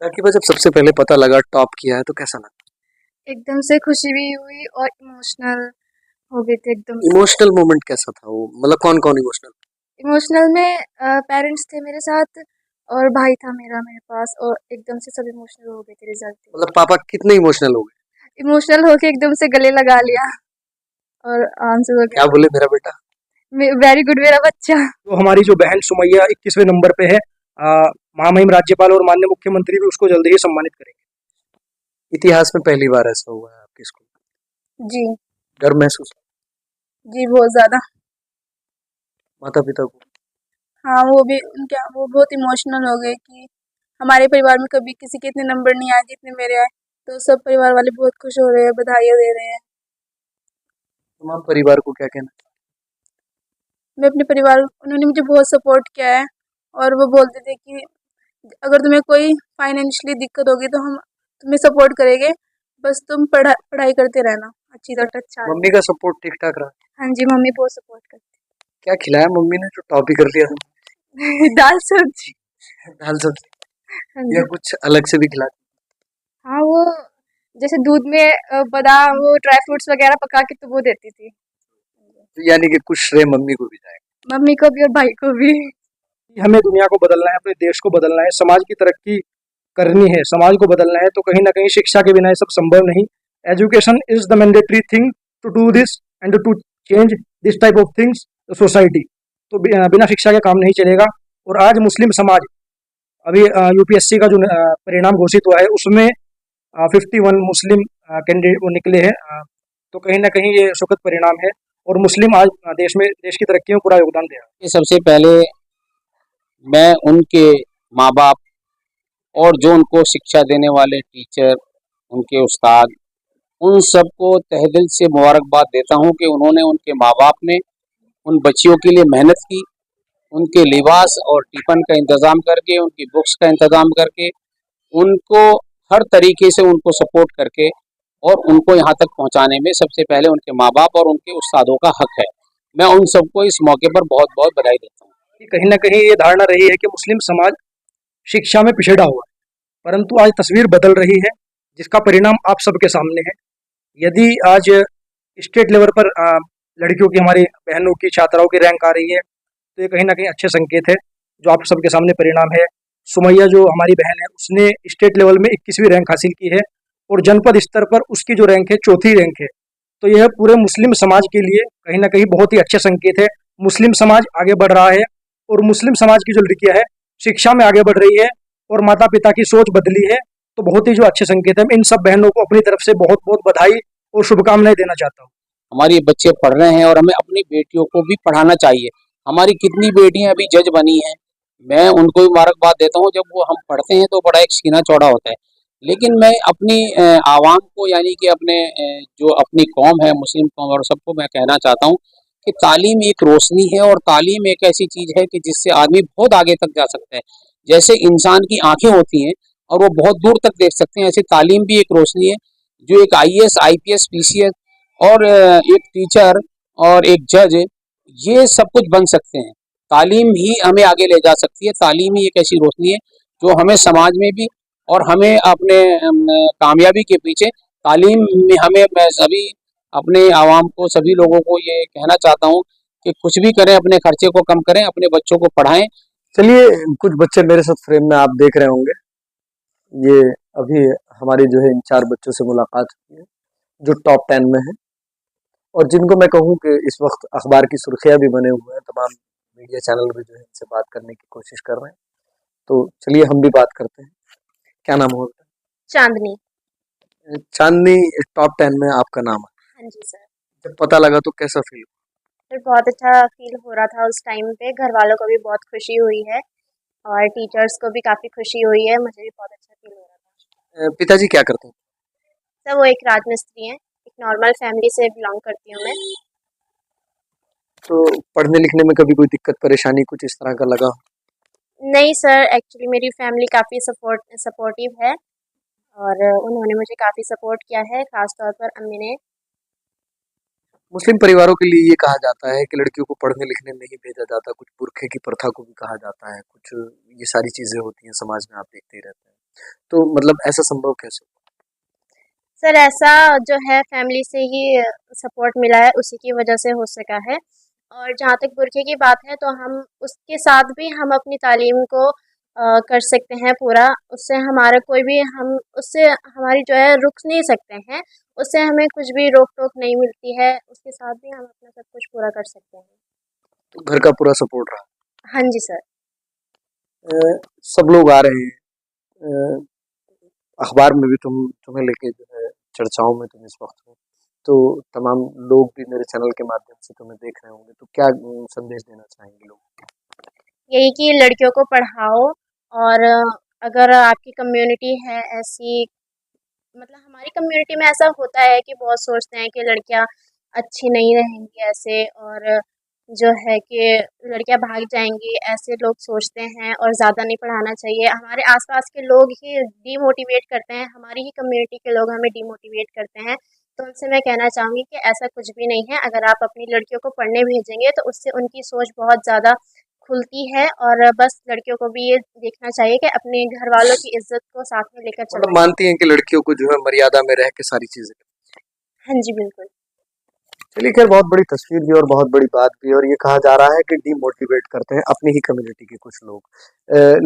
राकीबा, जब सबसे पहले पता लगा टॉप किया है तो कैसा लगा? एकदम से खुशी भी हुई और इमोशनल हो गए थे एकदम से। इमोशनल मोमेंट कैसा था वो, मतलब कौन कौन इमोशनल? इमोशनल में पेरेंट्स थे मेरे साथ और भाई था मेरा मेरे पास और एकदम से सब इमोशनल हो गए थे रिजल्ट देख मतलब पापा कितने इमोशनल हो गए? के। इमोशनल होके एकदम से गले लगा लिया और आंसू क्या वगैरह। बोले मेरा बेटा? वेरी गुड मेरा बच्चा। तो हमारी जो बहन सुमैया 21वें नंबर पे है, महामहिम राज्यपाल और माननीय मुख्यमंत्री भी उसको जल्दी ही सम्मानित करेंगे। इतिहास में पहली बार ऐसा हुआ है आपके स्कूल में? जी। गर्व महसूस हुआ? जी बहुत ज्यादा। माता पिता को? हाँ वो भी उनके वो बहुत इमोशनल हो गए कि हमारे परिवार में कभी किसी के इतने नंबर नहीं आए जितने मेरे आए। तो सब परिवार वाले बहुत खुश हो रहे हैं, बधाइयाँ दे रहे हैं। तमाम परिवार को क्या कहना? मैं अपने परिवार उन्होंने मुझे बहुत सपोर्ट किया है और वो बोलते थे कि अगर तुम्हें कोई फाइनेंशियली दिक्कत होगी तो हम तुम्हें सपोर्ट करेंगे, बस तुम पढ़ाई करते रहना अच्छी तरह अच्छा। मम्मी का सपोर्ट ठीक ठाक रहा? हाँ जी मम्मी बहुत सपोर्ट करती क्या खिलाया मम्मी ने जो टॉप ही कर लिया था? है। दाल सब्जी। दाल सब्जी? हाँ या जी। कुछ अलग से भी खिला? हाँ वो जैसे दूध में बादाम वो ड्राई फ्रूट्स वगैरह पका के तो वो देती थी। तो यानी कि कुछ श्रेय मम्मी को भी जाएगा? मम्मी को भी और भाई को भी। हमें दुनिया को बदलना है, अपने देश को बदलना है, समाज की तरक्की करनी है, समाज को बदलना है, तो कहीं ना कहीं शिक्षा के बिना ये सब संभव नहीं। Education is the mandatory thing to do this and to change this type of things society. तो बिना शिक्षा के काम नहीं चलेगा। और आज मुस्लिम समाज, अभी यूपीएससी का जो परिणाम घोषित हुआ है उसमें 51 मुस्लिम कैंडिडेट वो निकले हैं। तो कहीं ना कहीं ये सुखद परिणाम है और मुस्लिम आज देश की तरक्की में पूरा योगदान दे रहा है। कि सबसे पहले मैं उनके माँ बाप और जो उनको शिक्षा देने वाले टीचर, उनके उस्ताद, उन सबको तहे दिल से मुबारकबाद देता हूँ कि उन्होंने उनके माँ बाप ने उन बच्चियों के लिए मेहनत की, उनके लिबास और टिफ़िन का इंतज़ाम करके, उनकी बुक्स का इंतज़ाम करके, उनको हर तरीके से उनको सपोर्ट करके और उनको यहाँ तक पहुँचाने में सबसे पहले उनके माँ बाप और उनके उस्तादों का हक है। मैं उन सबको इस मौके पर बहुत बहुत बधाई देता हूँ। कि कहीं ना कहीं ये धारणा रही है कि मुस्लिम समाज शिक्षा में पिछड़ा हुआ है, परंतु आज तस्वीर बदल रही है, जिसका परिणाम आप सबके सामने है। यदि आज स्टेट लेवल पर लड़कियों की, हमारी बहनों की, छात्राओं की रैंक आ रही है, तो ये कहीं ना कहीं अच्छे संकेत है, जो आप सबके सामने परिणाम है। सुमैया जो हमारी बहन है, उसने स्टेट लेवल में 21वीं रैंक हासिल की है और जनपद स्तर पर उसकी जो रैंक है 4थी रैंक है। तो यह पूरे मुस्लिम समाज के लिए कहीं ना कहीं बहुत ही अच्छे संकेत है। मुस्लिम समाज आगे बढ़ रहा है और मुस्लिम समाज की जो लड़कियां है शिक्षा में आगे बढ़ रही है और माता पिता की सोच बदली है, तो बहुत ही जो अच्छे संकेत है। मैं इन सब बहनों को अपनी तरफ से बहुत बहुत बधाई और शुभकामनाएं देना चाहता हूँ। हमारे बच्चे पढ़ रहे हैं और हमें अपनी बेटियों को भी पढ़ाना चाहिए। हमारी कितनी बेटियां अभी जज बनी हैं, मैं उनको भी मुबारकबाद देता हूँ। जब वो हम पढ़ते हैं तो बड़ा एक सीना चौड़ा होता है। लेकिन मैं अपनी आवाम को, यानी कि अपने जो अपनी कौम है मुस्लिम कौम, और सबको मैं कहना चाहता हूँ कि तालीम एक रोशनी है और तालीम एक ऐसी चीज़ है कि जिससे आदमी बहुत आगे तक जा सकता है। जैसे इंसान की आंखें होती हैं और वो बहुत दूर तक देख सकते हैं, ऐसे तालीम भी एक रोशनी है जो एक आईएएस, आईपीएस, पीसीएस और एक टीचर और एक जज, ये सब कुछ बन सकते हैं। तालीम ही हमें आगे ले जा सकती है। तालीम ही एक ऐसी रोशनी है जो हमें समाज में भी और हमें अपने कामयाबी के पीछे तालीम में हमें, मैं सभी अपने आवाम को, सभी लोगों को ये कहना चाहता हूँ कि कुछ भी करें, अपने खर्चे को कम करें, अपने बच्चों को पढ़ाएं। चलिए, कुछ बच्चे मेरे साथ फ्रेम में आप देख रहे होंगे। ये अभी हमारी जो है इन 4 बच्चों से मुलाकात हुई है जो टॉप 10 में है और जिनको मैं कहूँ कि इस वक्त अखबार की सुर्खियां भी बने हुए हैं। तमाम मीडिया चैनल भी जो है इनसे बात करने की कोशिश कर रहे हैं। तो चलिए हम भी बात करते हैं। क्या नाम होगा? चांदनी। चांदनी, टॉप 10 में आपका नाम है। हाँ जी सर। जब पता लगा तो कैसा फील हुआ? फिर बहुत अच्छा फील हो रहा था उस टाइम पे, घर वालों को भी बहुत खुशी हुई है और टीचर्स को भी काफ़ी खुशी हुई है, मुझे भी बहुत अच्छा फील हो रहा था। पिताजी क्या करते हैं? सर वो एक राजमिस्त्री हैं, एक नॉर्मल फैमिली से बिलोंग करती हूँ मैं। तो पढ़ने लिखने में कभी कोई दिक्कत परेशानी कुछ इस तरह का लगा? नहीं सर, एक्चुअली मेरी फैमिली काफ़ी सपोर्टिव है और उन्होंने मुझे काफ़ी सपोर्ट किया है, ख़ास तौर पर अम्मी ने। मुस्लिम परिवारों के लिए ये कहा जाता है कि लड़कियों को पढ़ने लिखने नहीं भेजा जाता, कुछ बुर्खे की प्रथा को भी कहा जाता है, कुछ ये सारी चीजें होती हैं समाज में, आप देखते ही रहते हैं। तो मतलब ऐसा संभव कैसे हुआ? सर ऐसा जो है फैमिली से ही सपोर्ट मिला है, उसी की वजह से हो सका है। और जहाँ तक बुरखे की बात है तो हम उसके साथ भी हम अपनी तालीम को कर सकते हैं पूरा। उससे हमारा कोई भी हम उससे हमारी जो है रुक नहीं सकते हैं। उससे हमें कुछ भी रोक-टोक नहीं मिलती है। उसके साथ भी हम अपना सब कुछ पूरा कर सकते हैं। तो घर का पूरा सपोर्ट रहा। हाँ जी सर। सब लोग आ रहे हैं, अखबार में भी तुम्हें लेके जो है चर्चाओं में तुम इस वक्त हो, तो तमाम लोग भी मेरे चैनल के माध्यम से तुम्हें देख रहे होंगे, तो क्या संदेश देना चाहेंगे लोगों को? यही कि लड़कियों को पढ़ाओ। और अगर आपकी कम्युनिटी है ऐसी, मतलब हमारी कम्युनिटी में ऐसा होता है कि बहुत सोचते हैं कि लड़कियां अच्छी नहीं रहेंगी ऐसे, और जो है कि लड़कियां भाग जाएंगी, ऐसे लोग सोचते हैं और ज़्यादा नहीं पढ़ाना चाहिए। हमारे आसपास के लोग ही डीमोटिवेट करते हैं, हमारी ही कम्युनिटी के लोग हमें डीमोटिवेट करते हैं। तो उनसे मैं कहना चाहूँगी कि ऐसा कुछ भी नहीं है। अगर आप अपनी लड़कियों को पढ़ने भेजेंगे तो उससे उनकी सोच बहुत ज़्यादा खुलती है। और बस लड़कियों को भी ये देखना चाहिए कि अपने घर वालों की इज्जत को साथ में लेकर मतलब चलना चाहिए। मानती हैं कि लड़कियों को जो है मर्यादा में रह के सारी चीजें। हाँ जी बिल्कुल। चलिए खैर, बहुत बड़ी तस्वीर भी और बहुत बड़ी बात भी, और ये कहा जा रहा है कि डीमोटिवेट करते हैं अपनी ही कम्युनिटी के कुछ लोग।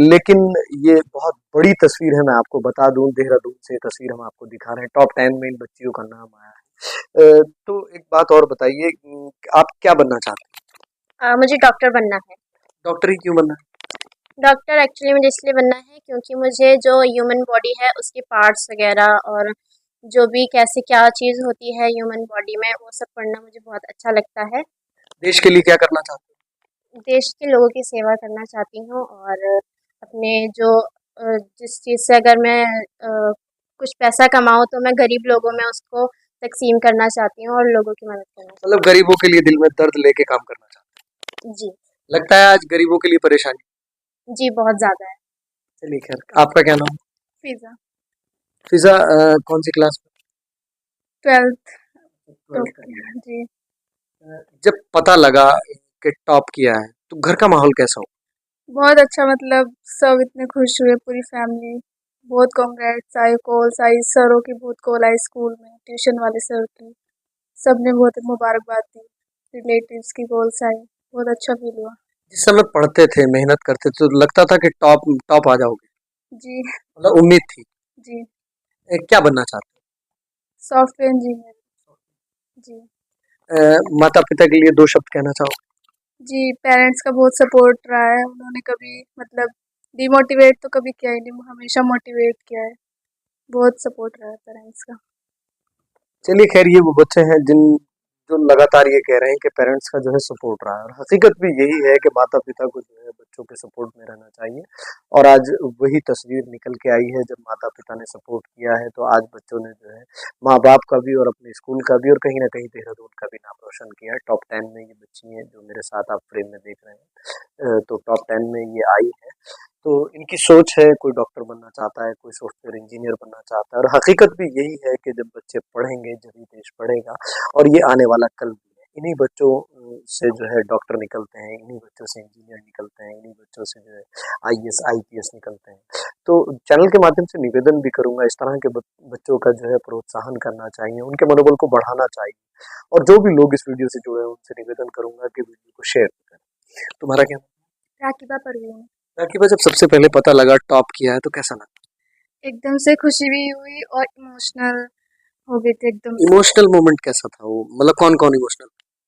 लेकिन ये बहुत बड़ी तस्वीर है, मैं आपको बता दूं, देहरादून से ये तस्वीर हम आपको दिखा रहे हैं, टॉप 10 में इन बच्चियों का नाम आया है। तो एक बात और बताइए, आप क्या बनना चाहते हैं? मुझे डॉक्टर बनना है। डॉक्टर ही क्यों बनना है? डॉक्टर एक्चुअली मुझे इसलिए बनना है क्योंकि मुझे जो ह्यूमन बॉडी है उसके पार्ट्स वगैरह, और जो भी कैसे क्या चीज़ होती है ह्यूमन बॉडी में, वो सब पढ़ना मुझे बहुत अच्छा लगता है। देश के लिए क्या करना चाहते देश के लोगों की सेवा करना चाहती हूँ। और अपने जो जिस चीज़ से अगर मैं कुछ पैसा कमाऊँ तो मैं गरीब लोगों में उसको तक़सीम करना चाहती हूँ और लोगों की मदद करना हैं? मतलब गरीबों के लिए दिल में दर्द लेके काम करना चाहते चाहती हूँ। जी। हैं। लगता है आज गरीबों के लिए परेशानी। जी बहुत ज़्यादा है। चलिए खैर, आपका क्या नाम है? फिज़ा। फिजा, कौन सी क्लास 12th टॉप में? किया। जी। जब पता लगा कि टॉप किया है तो घर का माहौल कैसा हो? बहुत अच्छा, मतलब सब इतने खुश हुए, पूरी फैमिली। बहुत कांग्रेट्स आए, कॉल्स आई, सरों की बहुत कॉल आई, स्कूल में ट्यूशन वाले सर की, सबने बहुत मुबारकबाद दी, रिलेटिव्स की कॉल्स आई, बहुत अच्छा फील हुआ। जिस समय पढ़ते थे, मेहनत करते थे, तो लगता था कि टॉप टॉप आ जाओगे, जी। मतलब उम्मीद थी। जी। क्या बनना चाहते सॉफ्टवेयर इंजीनियर। जी। हो? माता पिता के लिए दो शब्द कहना चाहो? जी, पेरेंट्स का बहुत सपोर्ट रहा है, उन्होंने कभी मतलब डिमोटिवेट तो कभी किया ही नहीं, हमेशा मोटिवेट किया है। बहुत सपोर्ट रहा है पेरेंट्स का। चलिए खैर, ये वो बच्चे हैं जिन जो लगातार ये कह रहे हैं कि पेरेंट्स का जो है सपोर्ट रहा है, और हकीकत भी यही है कि माता पिता को जो है बच्चों के सपोर्ट में रहना चाहिए। और आज वही तस्वीर निकल के आई है, जब माता पिता ने सपोर्ट किया है तो आज बच्चों ने जो है माँ बाप का भी और अपने स्कूल का भी और कहीं ना कहीं देहरादून का भी नाम रोशन किया है। टॉप 10 में ये बच्ची हैं जो मेरे साथ आप फ्रेम में देख रहे हैं, तो टॉप 10 में ये आई है। तो इनकी सोच है, कोई डॉक्टर बनना चाहता है, कोई सॉफ्टवेयर इंजीनियर बनना चाहता है, और हकीकत भी यही है कि जब बच्चे पढ़ेंगे जब देश पढ़ेगा, और ये आने वाला कल भी है। इन्हीं बच्चों से जो है डॉक्टर निकलते हैं, इन्हीं बच्चों से इंजीनियर निकलते हैं, इन्हीं बच्चों से जो है आईएएस आईपीएस निकलते हैं। तो चैनल के माध्यम से निवेदन भी करूंगा, इस तरह के बच्चों का जो है प्रोत्साहन करना चाहिए, उनके मनोबल को बढ़ाना चाहिए, और जो भी लोग इस वीडियो से जुड़े हैं उनसे निवेदन करूंगा कि वीडियो को शेयर करें। तुम्हारा क्या? राकिबा परवीन। राकिबा, जब सबसे पहले पता लगा टॉप किया है तो कैसा लगा? एकदम से खुशी भी हुई और इमोशनल हो गई थी एकदम से। इमोशनल मोमेंट कैसा था वो, मतलब कौन कौन इमोशनल?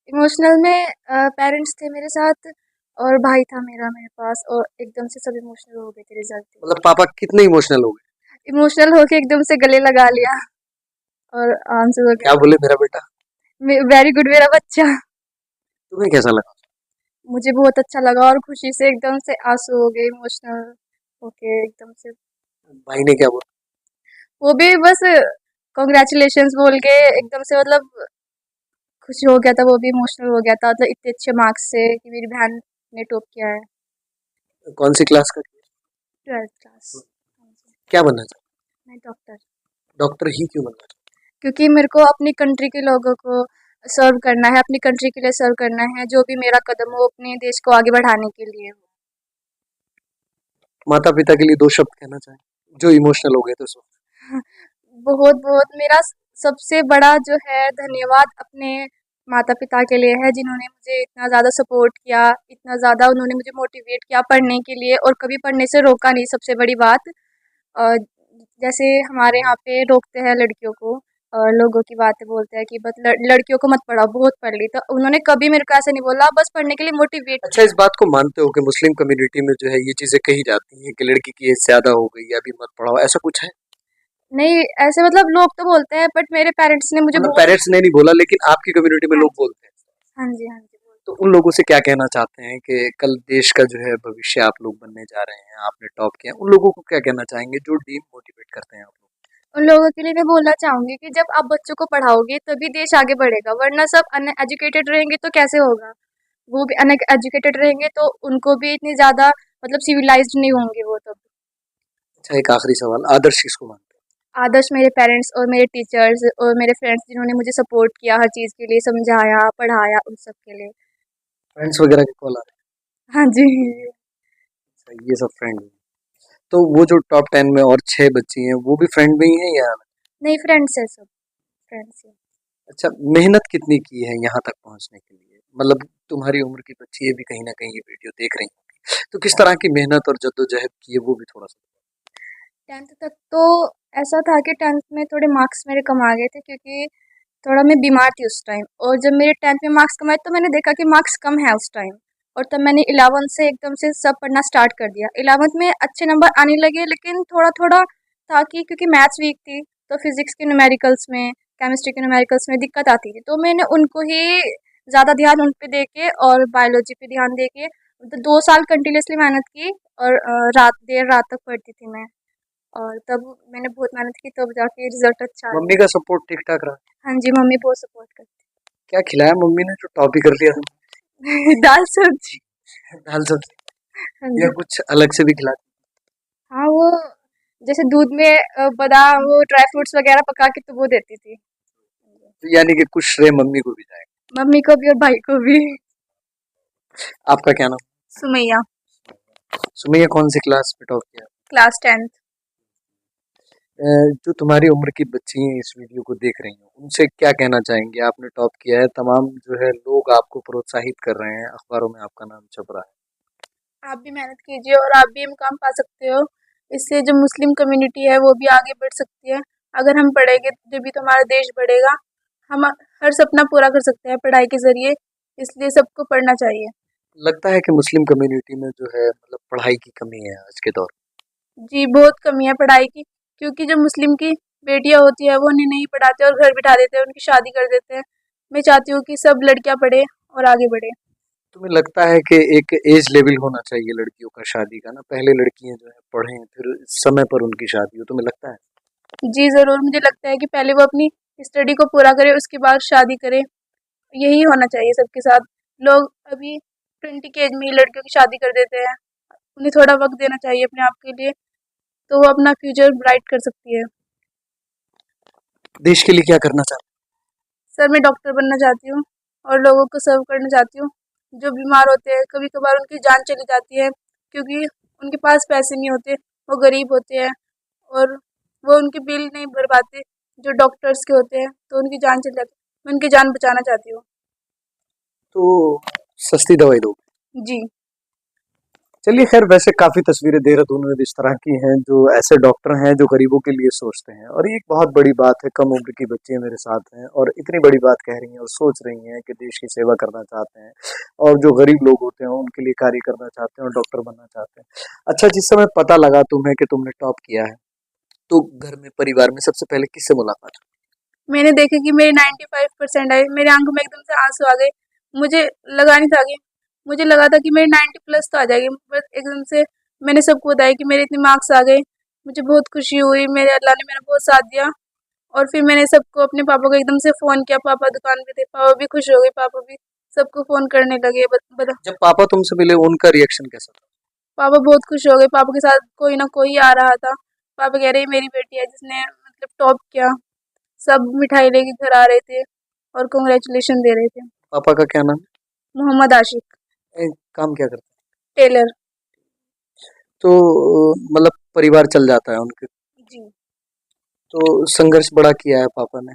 इमोशनल में पेरेंट्स थे मेरे साथ और भाई था मेरा मेरे पास, और एकदम से सब इमोशनल हो गए थे रिजल्ट देख मतलब पापा कितने इमोशनल हो गए? के। इमोशनल होके एकदम से गले लगा लिया और आंसू हो क्या गया। बोले मेरा बेटा? वेरी गुड मेरा बच्चा। तुम्हें कैसा लगा? मुझे बहुत अच्छा लगा और खुशी से एकदम से आंसू हो गए, इमोशनल होके एकदम से। भाई ने क्या बोला? वो भी बस कॉन्ग्रेचुलेशंस बोल के एकदम से, मतलब खुशी हो गया था, वो भी इमोशनल हो गया था, मतलब इतने अच्छे मार्क्स से कि मेरी बहन ने टॉप किया है। कौन सी क्लास का? 12th class. क्या बनना चाहते? मैं डॉक्टर। डॉक्टर ही क्यों बनना चाहते? क्योंकि मेरे को अपनी कंट्री के लोगों को सर्व करना है, अपनी कंट्री के लिए सर्व करना है, जो भी मेरा कदम हो अपने देश को आगे बढ़ाने के लिए हो। माता पिता के लिए दो शब्द कहना चाहें? जो इमोशनल हो गए थे उस वक्त? बहुत बहुत मेरा सबसे बड़ा जो है धन्यवाद अपने माता पिता के लिए है, जिन्होंने मुझे इतना ज़्यादा सपोर्ट किया, इतना ज़्यादा उन्होंने मुझे मोटिवेट किया पढ़ने के लिए और कभी पढ़ने से रोका नहीं। सबसे बड़ी बात अ, जैसे हमारे यहाँ पे रोकते हैं लड़कियों को, लोगों की बातें बोलते हैं कि बस लड़कियों को मत पढ़ाओ, बहुत पढ़ ली, तो उन्होंने कभी मेरे को ऐसे नहीं बोला, बस पढ़ने के लिए मोटिवेट अच्छा, किया। इस बात को मानते हो कि मुस्लिम कम्युनिटी में जो है ये चीजें कही जाती हैं कि लड़की की एज ज्यादा हो गई है, अभी मत पढ़ाओ, ऐसा कुछ है? नहीं, ऐसे मतलब लोग तो बोलते हैं, बट मेरे पेरेंट्स ने मुझे मतलब बहुत। पेरेंट्स ने नहीं बोला, लेकिन आपकी कम्युनिटी में हाँ लोग जी, बोलते हैं। हाँ जी, हाँ जी, बोलते तो उन लोगों से क्या कहना चाहते हैं कि कल देश का जो है भविष्य आप लोग बनने जा रहे हैं, आपने टॉप किया, उन लोगों को क्या कहना चाहेंगे जो डीमोटिवेट करते हैं आप लोग? हैं। उन लोगों के लिए मैं बोलना चाहूंगी कि जब आप बच्चों को पढ़ाओगे तभी देश आगे बढ़ेगा, वरना सब अनएजुकेटेड रहेंगे तो कैसे होगा। वो भी अनएजुकेटेड रहेंगे तो उनको भी इतनी ज़्यादा मतलब सिविलाइज्ड नहीं होंगे वो तब। अच्छा, एक आखिरी सवाल, आदर्श किसको मानते आदर्श मेरे पेरेंट्स और मेरे टीचर्स और मेरे फ्रेंड्स, जिन्होंने मुझे सपोर्ट किया हर चीज़ के लिए, समझाया पढ़ाया, उन सब के लिए। हैं? फ्रेंड्स वगैरह के कॉल आ रहे हाँ जी। हैं? ये सब फ्रेंड हैं। तो वो जो टॉप 10 में और 6 बच्ची हैं, वो भी फ्रेंड में ही हैं या? नहीं, फ्रेंड्स है सब, फ्रेंड्स है। अच्छा, मेहनत कितनी की है यहाँ तक पहुँचने के लिए? मतलब तुम्हारी उम्र की बच्ची ये भी कहीं न कहीं ये वीडियो देख रही होंगी, तो किस तरह की मेहनत और जद्दोजहद की है वो भी थोड़ा-सा? 10th तक तो ऐसा था कि 10th में थोड़े मार्क्स मेरे कम आ गए थे, क्योंकि थोड़ा मैं बीमार थी उस टाइम, और जब मेरे 10th में मार्क्स कम आए तो मैंने देखा कि मार्क्स कम है उस टाइम, और तब मैंने 11th से एकदम से सब पढ़ना स्टार्ट कर दिया। 11th में अच्छे नंबर आने लगे, लेकिन थोड़ा थोड़ा था कि क्योंकि मैथ्स वीक थी तो फिजिक्स के न्यूमेरिकल्स में, केमिस्ट्री के न्यूमेरिकल्स में दिक्कत आती थी, तो मैंने उनको ही ज़्यादा ध्यान उन पे दे के और बायोलॉजी पे ध्यान दे के तो 2 साल कंटिन्यूसली मेहनत की, और रात देर रात तक पढ़ती थी मैं, और तब मैंने बहुत मेहनत की, तब जाके रिजल्ट अच्छा आया। मम्मी का सपोर्ट ठीक-ठाक रहा? हाँ जी, मम्मी बहुत सपोर्ट करती क्या खिलाया मम्मी ने जो टॉप ही कर लिया तुमने? है। दाल सब्जी। दाल सब्जी हाँ या जी। कुछ अलग से भी खिलाती? हाँ, वो जैसे दूध में बादाम, वो ड्राई फ्रूट्स वगैरह पका के तो वो देती थी। तो यानी कि कुछ श्रेय मम्मी को भी जाएगा। मम्मी को भी और भाई को भी। आपका क्या नाम? सुमैया। सुमैया कौन सी क्लास में टॉप किया? Class 10th। जो तुम्हारी उम्र की बच्ची हैं इस वीडियो को देख रही हैं, उनसे क्या कहना चाहेंगे? आपने टॉप किया है, तमाम जो है लोग आपको प्रोत्साहित कर रहे हैं, अखबारों में आपका नाम छप रहा है। आप भी मेहनत कीजिए और आप भी ये मुकाम पा सकते हो। इससे जो मुस्लिम कम्युनिटी है वो भी आगे बढ़ सकती है। अगर हम पढ़ेंगे तभी तो हमारा देश बढ़ेगा। हम हर सपना पूरा कर सकते हैं पढ़ाई के ज़रिए, इसलिए सबको पढ़ना चाहिए। लगता है कि मुस्लिम कम्युनिटी में जो है मतलब पढ़ाई की कमी है आज के दौर जी, बहुत कमी है पढ़ाई की, क्योंकि जो मुस्लिम की बेटियां होती है वो उन्हें नहीं पढ़ाते और घर बिठा देते हैं, उनकी शादी कर देते हैं। मैं चाहती हूँ कि सब लड़कियां पढ़े और आगे बढ़े। में। तुम्हें लगता है कि एक एज लेवल होना चाहिए लड़कियों का शादी का ना? पहले लड़कियां जो है पढ़ें, फिर समय पर उनकी शादी हो, तुम्हें लगता है? जी ज़रूर, मुझे लगता है कि पहले वो अपनी स्टडी को पूरा करे, उसके बाद शादी करे। यही होना चाहिए सबके साथ। लोग अभी 20 की एज में ही लड़कियों की शादी कर देते हैं। उन्हें थोड़ा वक्त देना चाहिए अपने आप के लिए, तो वो अपना फ्यूचर ब्राइट कर सकती है। देश के लिए क्या करना चाहते सर, मैं डॉक्टर बनना चाहती हूँ और लोगों को सर्व करना चाहती हूँ। जो बीमार होते हैं, कभी कभार उनकी जान चली जाती है क्योंकि उनके पास पैसे नहीं होते, वो गरीब होते हैं और वो उनके बिल नहीं भर पाते जो डॉक्टर्स के होते हैं, तो उनकी जान चली जाती है। मैं उनकी जान बचाना चाहती हूँ। तो सस्ती दवाई दो। जी। चलिए, खैर वैसे काफ़ी तस्वीरें देहरादून में भी इस तरह की हैं जो ऐसे डॉक्टर हैं जो गरीबों के लिए सोचते हैं, और ये एक बहुत बड़ी बात है। कम उम्र की बच्चियां मेरे साथ हैं और इतनी बड़ी बात कह रही हैं और सोच रही हैं कि देश की सेवा करना चाहते हैं और जो गरीब लोग होते हैं उनके लिए कार्य करना चाहते हैं और डॉक्टर बनना चाहते हैं। अच्छा, जिस समय पता लगा तुम्हें कि तुमने टॉप किया है, तो घर में परिवार में सबसे पहले किससे मुलाकात हुई? मैंने देखा कि मेरे 95% आए, मेरे आंखों में एकदम से आंसू आ गए। मुझे लगा नहीं था कि मुझे लगा था कि मेरे 90 प्लस तो आ जाएगी, बट एकदम से मैंने सबको बताया कि मेरे इतने मार्क्स आ गए। मुझे बहुत खुशी हुई, मेरे अल्लाह ने मेरा बहुत साथ दिया। और फिर मैंने सबको, अपने पापा को एकदम से फ़ोन किया, पापा दुकान पे थे, पापा भी खुश हो गए, पापा भी सबको फ़ोन करने लगे। बता जब पापा तुमसे मिले उनका रिएक्शन कैसा था? पापा बहुत खुश हो गए, पापा के साथ कोई ना कोई आ रहा था। पापा कह रहे मेरी बेटी है जिसने मतलब टॉप किया। सब मिठाई लेके घर आ रहे थे और कांग्रेचुलेशन दे रहे थे। पापा का क्या नाम मोहम्मद आशिक। है? काम क्या करते हैं? टेलर। तो मतलब परिवार चल जाता है उनके। जी। तो संघर्ष बड़ा किया है पापा ने,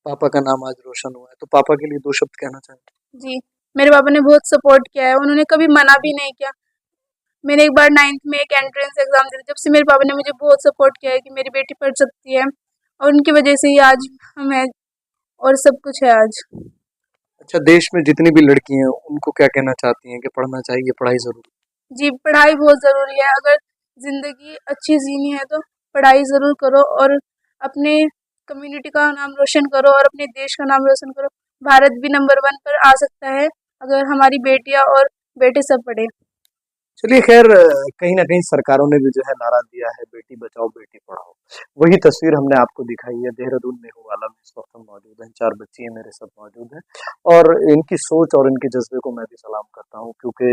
पापा का नाम आज रोशन हुआ है, तो पापा के लिए 2 शब्द कहना चाहेंगे? जी, मेरे पापा ने बहुत सपोर्ट किया है, उन्होंने कभी मना भी नहीं किया। मैंने एक बार 9th में एक एंट्रेंस एग्ज़ाम दिया, जब से मेरे पापा ने मुझे बहुत सपोर्ट किया है कि मेरी बेटी पढ़ सकती है, और उनकी वजह से ही आज हम हैं और सब कुछ है आज। अच्छा, देश में जितनी भी लड़की हैं, उनको क्या कहना चाहती हैं कि पढ़ना चाहिए, पढ़ाई ज़रूरी है? जी, पढ़ाई बहुत ज़रूरी है, अगर ज़िंदगी अच्छी जीनी है तो पढ़ाई ज़रूर करो और अपने कम्युनिटी का नाम रोशन करो और अपने देश का नाम रोशन करो। भारत भी नंबर 1 पर आ सकता है अगर हमारी बेटियाँ और बेटे सब पढ़ें। चलिए खैर, कहीं न कहीं सरकारों ने भी जो है नारा दिया है, बेटी बचाओ बेटी पढ़ाओ। वही तस्वीर हमने आपको दिखाई है देहरादून नेहरूवाला में। इस वक़्त हम मौजूद हैं, 4 बच्चियाँ मेरे साथ मौजूद हैं और इनकी सोच और इनके जज़्बे को मैं भी सलाम करता हूँ, क्योंकि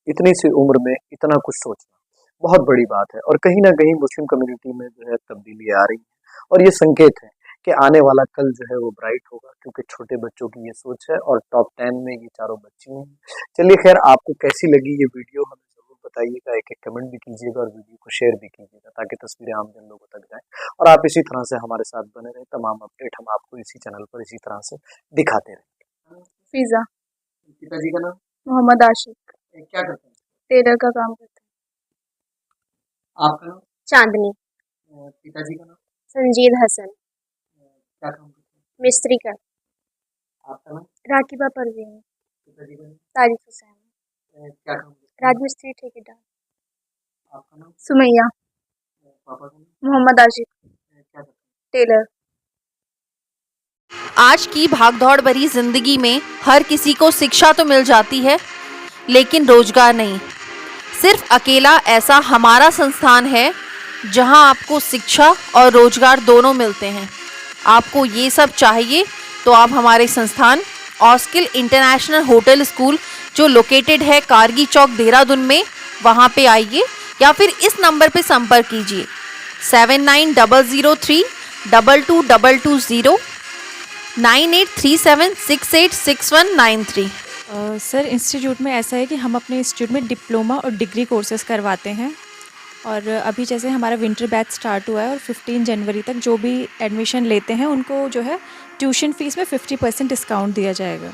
इतनी सी उम्र में इतना कुछ सोचना बहुत बड़ी बात है और कहीं न कहीं मुस्लिम कम्युनिटी में जो है तब्दीली आ रही है और ये संकेत है कि आने वाला कल जो है वो ब्राइट होगा, क्योंकि छोटे बच्चों की ये सोच है और टॉप 10 में ये चारों बच्ची हैं। चलिए खैर, आपको कैसी लगी ये वीडियो हमें ज़रूर बताइएगा, एक-एक कमेंट भी कीजिएगा और वीडियो को शेयर भी कीजिएगा ताकि तस्वीरें आम जन लोगों तक जाएँ और आप इसी तरह से हमारे साथ बने रहें। तमाम अपडेट हम आपको इसी चैनल पर इसी तरह से दिखाते रहेंगे। फ़िज़ा, पिताजी का नाम? मोहम्मद आशिक, क्या करते हैं? टेलर का काम करते आपका नाम? चांदनी, पिताजी का नाम? संजीद हसन, क्या काम करते हैं? मिस्त्री का, आपका नाम? राकिबा परवीन, पिताजी का नाम? तारिक हुसैन, क्या काम करते हैं? राजमिस्त्री ठेकेदार, आपका नाम? सुमैया, पापा का नाम? मोहम्मद आशिक, क्या करते हैं? टेलर। आज की भागदौड़ भरी जिंदगी में हर किसी को शिक्षा तो मिल जाती है, लेकिन रोजगार नहीं। सिर्फ अकेला ऐसा हमारा संस्थान है जहां आपको शिक्षा और रोजगार दोनों मिलते हैं। आपको ये सब चाहिए तो आप हमारे संस्थान ऑस्किल इंटरनेशनल होटल स्कूल, जो लोकेटेड है कारगी चौक देहरादून में, वहां पे आइए या फिर इस नंबर पे संपर्क कीजिए 7900322220 9837686193। सर, इंस्टीट्यूट में ऐसा है कि हम अपने इंस्टीट्यूट में डिप्लोमा और डिग्री कोर्सेज़ करवाते हैं और अभी जैसे हमारा विंटर बैच स्टार्ट हुआ है और 15 जनवरी तक जो भी एडमिशन लेते हैं उनको जो है ट्यूशन फ़ीस में 50% डिस्काउंट दिया जाएगा।